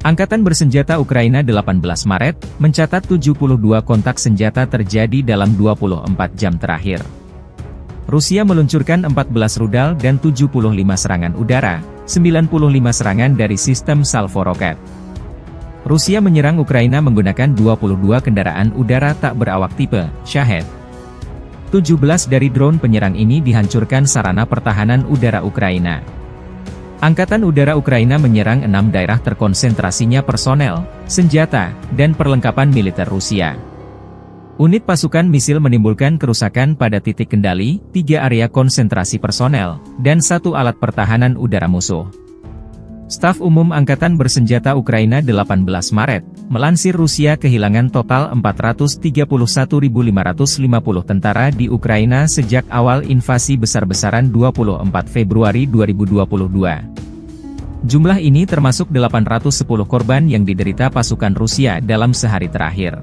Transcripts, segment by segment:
Angkatan Bersenjata Ukraina 18 Maret, mencatat 72 kontak senjata terjadi dalam 24 jam terakhir. Rusia meluncurkan 14 rudal dan 75 serangan udara, 95 serangan dari sistem salvo roket. Rusia menyerang Ukraina menggunakan 22 kendaraan udara tak berawak tipe Shahed. 17 dari drone penyerang ini dihancurkan sarana pertahanan udara Ukraina. Angkatan Udara Ukraina menyerang 6 daerah terkonsentrasinya personel, senjata, dan perlengkapan militer Rusia. Unit pasukan misil menimbulkan kerusakan pada titik kendali, 3 area konsentrasi personel, dan 1 alat pertahanan udara musuh. Staf Umum Angkatan Bersenjata Ukraina 18 Maret, melansir Rusia kehilangan total 431.550 tentara di Ukraina sejak awal invasi besar-besaran 24 Februari 2022. Jumlah ini termasuk 810 korban yang diderita pasukan Rusia dalam sehari terakhir.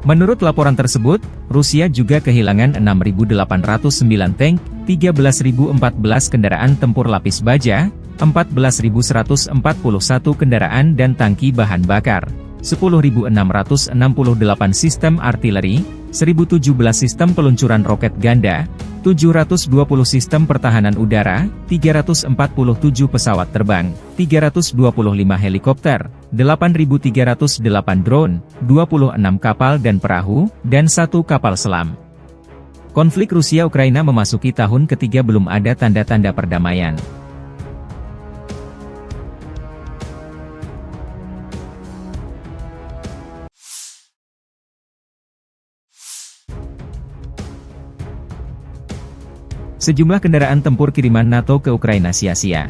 Menurut laporan tersebut, Rusia juga kehilangan 6.809 tank, 13.014 kendaraan tempur lapis baja, 14.141 kendaraan dan tangki bahan bakar, 10.668 sistem artileri, 1.017 sistem peluncuran roket ganda, 720 sistem pertahanan udara, 347 pesawat terbang, 325 helikopter, 8.308 drone, 26 kapal dan perahu, dan 1 kapal selam. Konflik Rusia-Ukraina memasuki tahun ketiga belum ada tanda-tanda perdamaian. Sejumlah kendaraan tempur kiriman NATO ke Ukraina sia-sia.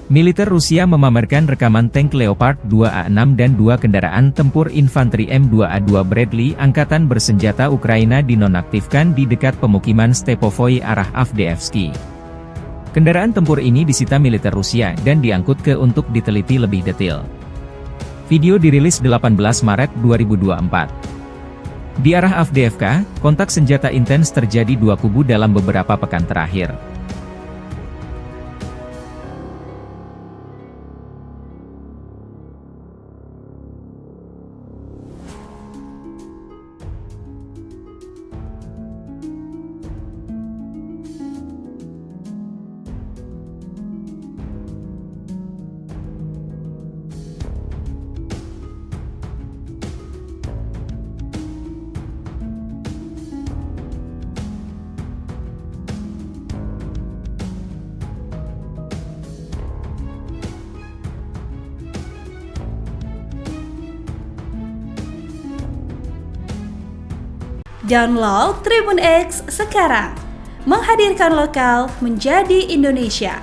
Militer Rusia memamerkan rekaman tank Leopard 2A6 dan 2 kendaraan tempur infanteri M2A2 Bradley Angkatan Bersenjata Ukraina dinonaktifkan di dekat pemukiman Stepovoy arah Avdiivsky. Kendaraan tempur ini disita militer Rusia dan diangkut ke untuk diteliti lebih detail. Video dirilis 18 Maret 2024. Di arah Avdiivka, kontak senjata intens terjadi 2 kubu dalam beberapa pekan terakhir. Download Tribun X sekarang, menghadirkan lokal menjadi Indonesia.